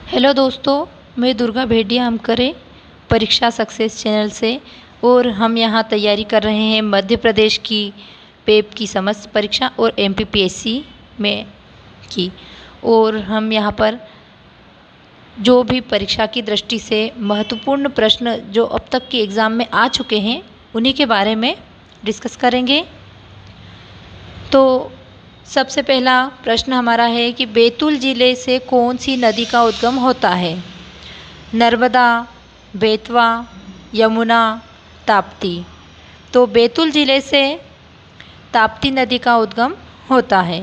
Hello दोस्तों, मैं दुर्गा भेड़िया हम करें परीक्षा सक्सेस चैनल से। और हम यहाँ तैयारी कर रहे हैं मध्य प्रदेश की पेप की समस्त परीक्षा और एमपीपीएससी में की। और हम यहाँ पर जो भी परीक्षा की दृष्टि से महत्वपूर्ण प्रश्न जो अब तक के एग्ज़ाम में आ चुके हैं उन्हीं के बारे में डिस्कस करेंगे। तो सबसे पहला प्रश्न हमारा है कि बैतूल ज़िले से कौन सी नदी का उद्गम होता है? नर्मदा, बेतवा, यमुना, ताप्ती। तो बैतूल ज़िले से ताप्ती नदी का उद्गम होता है।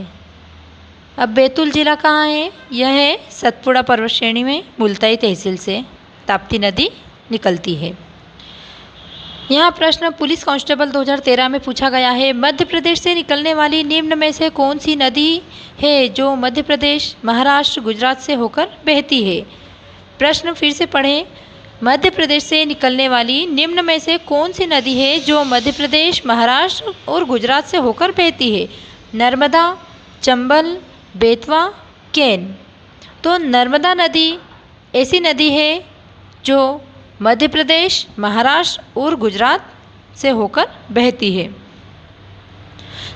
अब बैतूल ज़िला कहाँ है? यह है सतपुड़ा पर्वत श्रेणी में मुल्ताई तहसील से ताप्ती नदी निकलती है। यहाँ प्रश्न पुलिस कांस्टेबल 2013 में पूछा गया है, मध्य प्रदेश से निकलने वाली निम्न में से कौन सी नदी है जो मध्य प्रदेश, महाराष्ट्र, गुजरात से होकर बहती है? प्रश्न फिर से पढ़ें, मध्य प्रदेश से निकलने वाली निम्न में से कौन सी नदी है जो मध्य प्रदेश, महाराष्ट्र और गुजरात से होकर बहती है? नर्मदा, चंबल, बेतवा, केन। तो नर्मदा नदी ऐसी नदी है जो मध्य प्रदेश, महाराष्ट्र और गुजरात से होकर बहती है।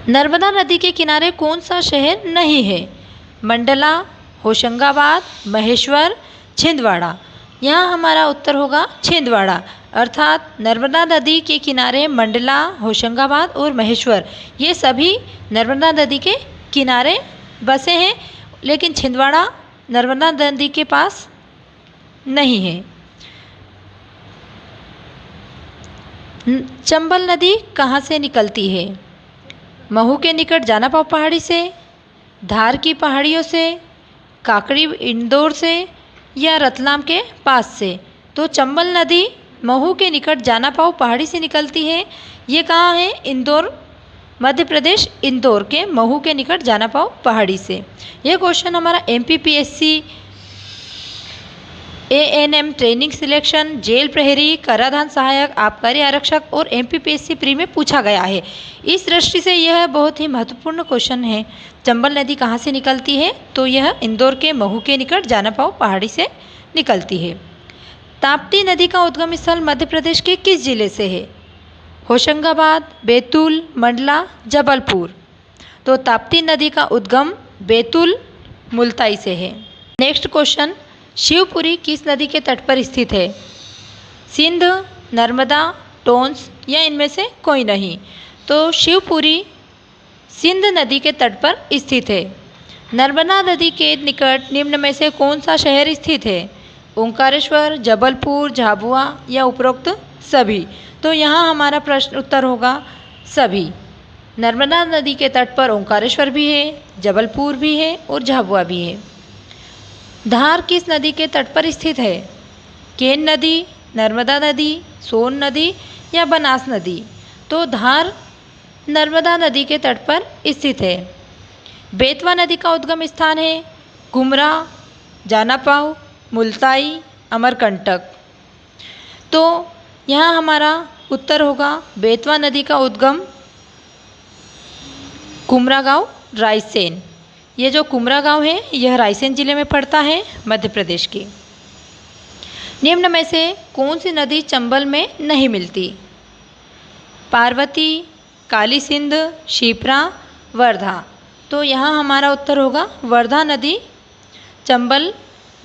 नर्मदा नदी के किनारे कौन सा शहर नहीं है? मंडला, होशंगाबाद, महेश्वर, छिंदवाड़ा। यहाँ हमारा उत्तर होगा छिंदवाड़ा। अर्थात नर्मदा नदी के किनारे मंडला, होशंगाबाद और महेश्वर ये सभी नर्मदा नदी के किनारे बसे हैं, लेकिन छिंदवाड़ा नर्मदा नदी के पास नहीं है। चंबल नदी कहाँ से निकलती है? महू के निकट जानापाव पहाड़ी से, धार की पहाड़ियों से, काकड़ी इंदौर से या रतलाम के पास से। तो चंबल नदी महू के निकट जानापाव पहाड़ी से निकलती है। ये कहाँ है? इंदौर, मध्य प्रदेश, इंदौर के महू के निकट जानापाव पहाड़ी से। यह क्वेश्चन हमारा एमपीपीएससी, एएनएम ट्रेनिंग सिलेक्शन, जेल प्रहरी, कराधान सहायक, आबकारी आरक्षक और एमपीपीएससी प्री में पूछा गया है। इस दृष्टि से यह बहुत ही महत्वपूर्ण क्वेश्चन है। चंबल नदी कहाँ से निकलती है? तो यह इंदौर के महू के निकट जानापाव पहाड़ी से निकलती है। ताप्ती नदी का उद्गम स्थल मध्य प्रदेश के किस जिले से है? होशंगाबाद, बैतूल, मंडला, जबलपुर। तो ताप्ती नदी का उद्गम बैतूल, मुल्ताई से है। नेक्स्ट क्वेश्चन, शिवपुरी किस नदी के तट पर स्थित है? सिंध, नर्मदा, टोंस या इनमें से कोई नहीं। तो शिवपुरी सिंध नदी के तट पर स्थित है। नर्मदा नदी के निकट निम्न में से कौन सा शहर स्थित है? ओंकारेश्वर, जबलपुर, झाबुआ या उपरोक्त सभी। तो यहाँ हमारा प्रश्न उत्तर होगा सभी। नर्मदा नदी के तट पर ओंकारेश्वर भी है, जबलपुर भी है और झाबुआ भी है। धार किस नदी के तट पर स्थित है? केन नदी, नर्मदा नदी, सोन नदी या बनास नदी। तो धार नर्मदा नदी के तट पर स्थित है। बेतवा नदी का उद्गम स्थान है गुमरा, जानापाव, मुल्ताई, अमरकंटक। तो यहाँ हमारा उत्तर होगा बेतवा नदी का उद्गम कुमरा गांव, रायसेन। ये जो कुमरा गांव है यह रायसेन जिले में पड़ता है, मध्य प्रदेश के। निम्न में से कौन सी नदी चंबल में नहीं मिलती? पार्वती, काली सिंध, शिप्रा, वर्धा। तो यहाँ हमारा उत्तर होगा वर्धा नदी चंबल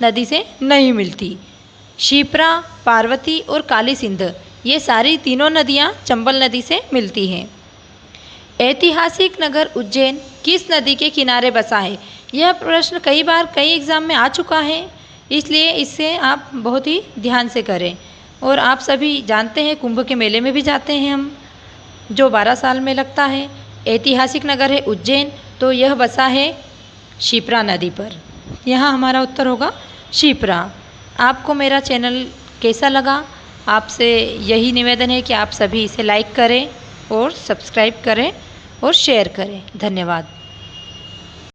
नदी से नहीं मिलती। शिप्रा, पार्वती और काली सिंध ये सारी तीनों नदियाँ चंबल नदी से मिलती हैं। ऐतिहासिक नगर उज्जैन किस नदी के किनारे बसा है? यह प्रश्न कई बार कई एग्ज़ाम में आ चुका है, इसलिए इससे आप बहुत ही ध्यान से करें। और आप सभी जानते हैं कुंभ के मेले में भी जाते हैं हम, जो 12 साल में लगता है। ऐतिहासिक नगर है उज्जैन, तो यह बसा है शिप्रा नदी पर। यहाँ हमारा उत्तर होगा शिप्रा। आपको मेरा चैनल कैसा लगा? आपसे यही निवेदन है कि आप सभी इसे लाइक करें और सब्सक्राइब करें और शेयर करें। धन्यवाद।